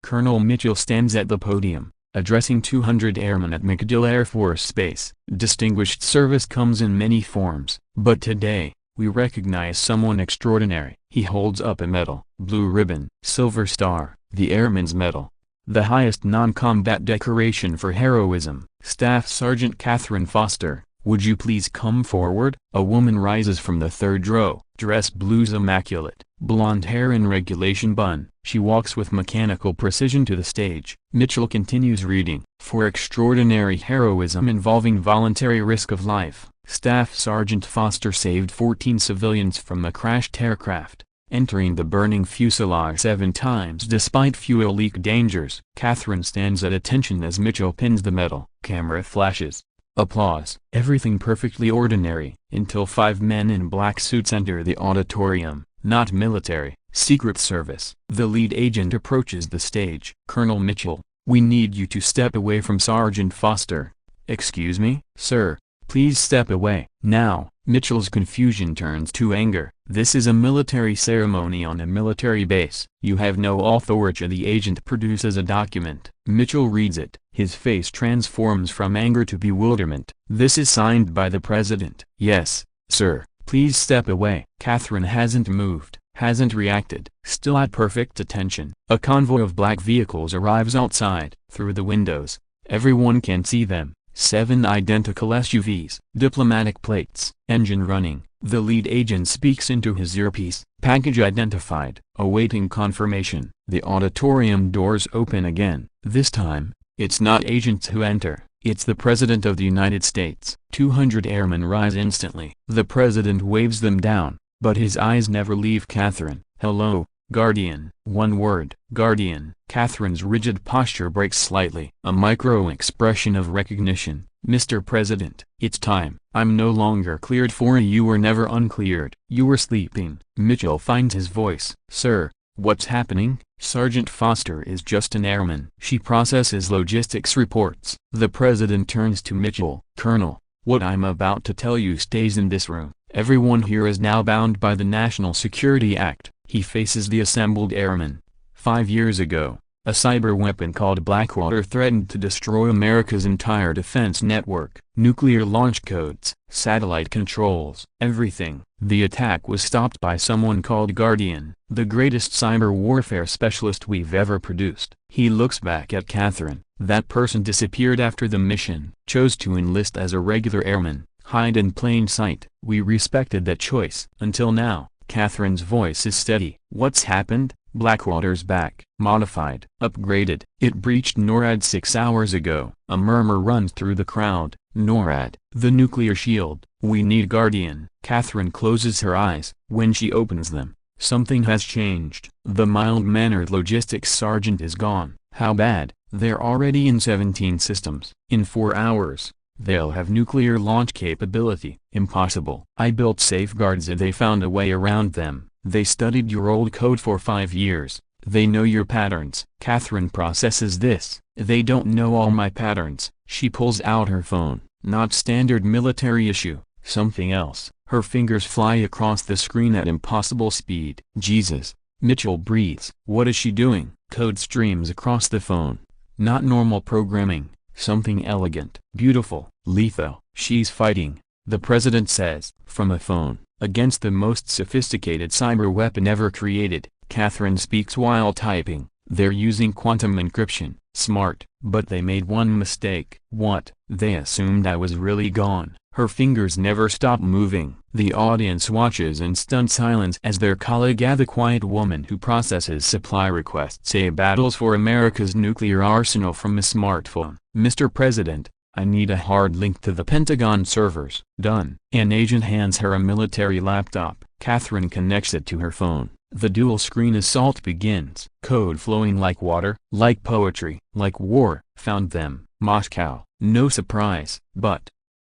Colonel Mitchell stands at the podium, addressing 200 airmen at MacDill Air Force Base. Distinguished service comes in many forms, but today, we recognize someone extraordinary. He holds up a medal, blue ribbon, silver star, the Airman's Medal, the highest non-combat decoration for heroism. Staff Sergeant Katherine Foster, would you please come forward? A woman rises from the third row, dress blues immaculate, blonde hair in regulation bun. She walks with mechanical precision to the stage. Mitchell continues reading. For extraordinary heroism involving voluntary risk of life, Staff Sergeant Foster saved 14 civilians from a crashed aircraft, entering the burning fuselage 7 times despite fuel leak dangers. Katherine stands at attention as Mitchell pins the medal. Camera flashes. Applause. Everything perfectly ordinary, until 5 men in black suits enter the auditorium. Not military, Secret Service. The lead agent approaches the stage. Colonel Mitchell, we need you to step away from Sergeant Foster. Excuse me, sir, please step away. Now, Mitchell's confusion turns to anger. This is a military ceremony on a military base. You have no authority. The agent produces a document. Mitchell reads it. His face transforms from anger to bewilderment. This is signed by the president. Yes, sir, please step away. Katherine hasn't moved, hasn't reacted, still at perfect attention. A convoy of black vehicles arrives outside. Through the windows, everyone can see them. 7 identical SUVs. Diplomatic plates. Engine running. The lead agent speaks into his earpiece. Package identified. Awaiting confirmation. The auditorium doors open again. This time, it's not agents who enter. It's the President of the United States. 200 airmen rise instantly. The President waves them down, but his eyes never leave Katherine. Hello, Guardian. One word. Guardian. Katherine's rigid posture breaks slightly. A micro-expression of recognition. Mr. President, it's time. I'm no longer cleared for you were never uncleared. You were sleeping. Mitchell finds his voice. Sir, what's happening? Sergeant Foster is just an airman. She processes logistics reports. The President turns to Mitchell. Colonel, what I'm about to tell you stays in this room. Everyone here is now bound by the National Security Act. He faces the assembled airmen. 5 years ago, a cyber weapon called Blackwater threatened to destroy America's entire defense network. Nuclear launch codes, satellite controls, everything. The attack was stopped by someone called Guardian, the greatest cyber warfare specialist we've ever produced. He looks back at Katherine. That person disappeared after the mission, chose to enlist as a regular airman, hide in plain sight. We respected that choice. Until now. Katherine's voice is steady. What's happened? Blackwater's back. Modified. Upgraded. It breached NORAD 6 hours ago. A murmur runs through the crowd. NORAD. The nuclear shield. We need Guardian. Katherine closes her eyes. When she opens them, something has changed. The mild-mannered logistics sergeant is gone. How bad? They're already in 17 systems. In 4 hours. They'll have nuclear launch capability. Impossible. I built safeguards and they found a way around them. They studied your old code for 5 years. They know your patterns. Katherine processes this. They don't know all my patterns. She pulls out her phone. Not standard military issue. Something else. Her fingers fly across the screen at impossible speed. Jesus. Mitchell breathes. What is she doing? Code streams across the phone. Not normal programming. Something elegant, beautiful, lethal. She's fighting, the President says, from a phone, against the most sophisticated cyber weapon ever created. Katherine speaks while typing. They're using quantum encryption. Smart, but they made one mistake. What? They assumed I was really gone. Her fingers never stop moving. The audience watches in stunned silence as their colleague, the quiet woman who processes supply requests, battles for America's nuclear arsenal from a smartphone. Mr. President, I need a hard link to the Pentagon servers. Done. An agent hands her a military laptop. Katherine connects it to her phone. The dual-screen assault begins. Code flowing like water, like poetry, like war. Found them. Moscow. No surprise. But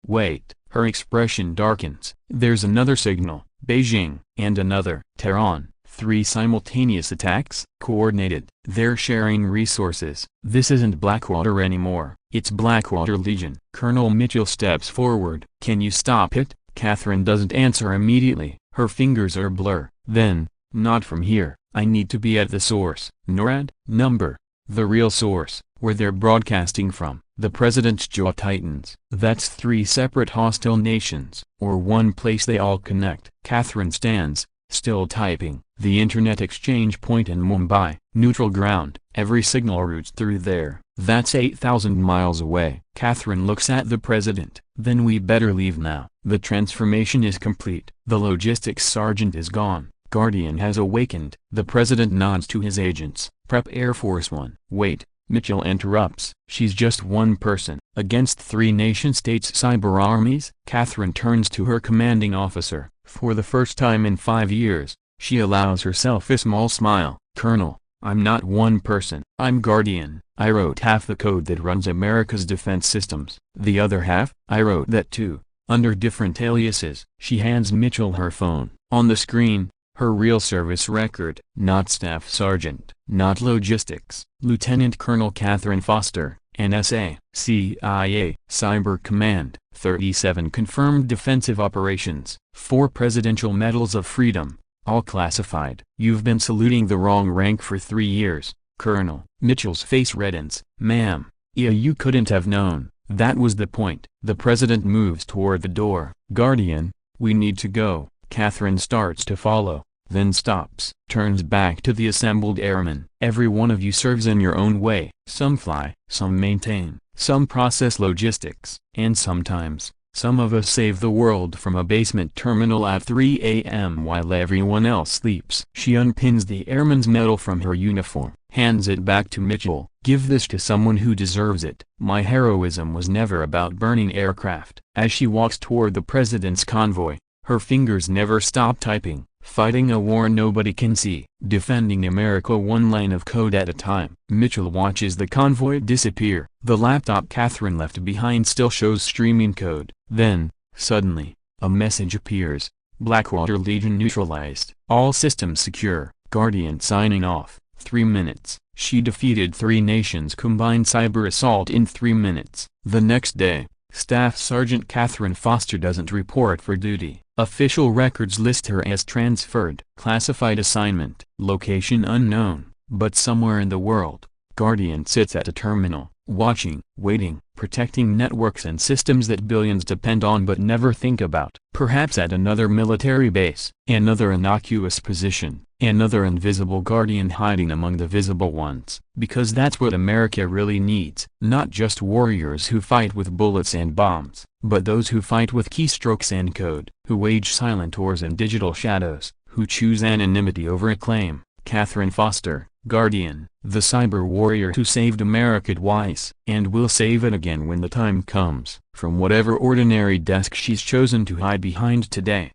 wait, her expression darkens. There's another signal. Beijing. And another. Tehran. 3 simultaneous attacks? Coordinated. They're sharing resources. This isn't Blackwater anymore. It's Blackwater Legion. Colonel Mitchell steps forward. Can you stop it? Katherine doesn't answer immediately. Her fingers are blur. Then, not from here. I need to be at the source. NORAD? Number. The real source, where they're broadcasting from, the president's jaw tightens. That's 3 separate hostile nations, or one place they all connect. Katherine stands, still typing. The internet exchange point in Mumbai, neutral ground, every signal routes through there. That's 8,000 miles away. Katherine looks at the president. Then we better leave now. The transformation is complete. The logistics sergeant is gone. Guardian has awakened. The president nods to his agents. Prep Air Force One. Wait, Mitchell interrupts. She's just one person. Against 3 nation-states cyber armies? Katherine turns to her commanding officer. For the first time in 5 years, she allows herself a small smile. Colonel, I'm not one person. I'm Guardian. I wrote half the code that runs America's defense systems. The other half? I wrote that too, under different aliases. She hands Mitchell her phone. On the screen, her real service record. Not Staff Sergeant. Not Logistics. Lieutenant Colonel Katherine Foster, NSA, CIA, Cyber Command, 37 confirmed defensive operations, 4 Presidential Medals of Freedom, all classified. You've been saluting the wrong rank for 3 years, Colonel. Mitchell's face reddens. Ma'am, you couldn't have known. That was the point. The president moves toward the door. Guardian, we need to go. Katherine starts to follow, then stops. Turns back to the assembled airmen. Every one of you serves in your own way. Some fly, some maintain, some process logistics, and sometimes, some of us save the world from a basement terminal at 3 a.m. while everyone else sleeps. She unpins the Airman's Medal from her uniform, hands it back to Mitchell. Give this to someone who deserves it. My heroism was never about burning aircraft. As she walks toward the president's convoy, her fingers never stop typing, fighting a war nobody can see, defending America one line of code at a time. Mitchell watches the convoy disappear. The laptop Katherine left behind still shows streaming code. Then, suddenly, a message appears. Blackwater Legion neutralized. All systems secure. Guardian signing off. 3 minutes. She defeated 3 nations' combined cyber assault in 3 minutes. The next day, Staff Sergeant Katherine Foster doesn't report for duty. Official records list her as transferred. Classified assignment. Location unknown, but somewhere in the world. Guardian sits at a terminal, watching, waiting, protecting networks and systems that billions depend on but never think about. Perhaps at another military base, another innocuous position, another invisible guardian hiding among the visible ones. Because that's what America really needs. Not just warriors who fight with bullets and bombs, but those who fight with keystrokes and code, who wage silent wars in digital shadows, who choose anonymity over acclaim. Katherine Foster, Guardian, the cyber warrior who saved America twice, and will save it again when the time comes, from whatever ordinary desk she's chosen to hide behind today.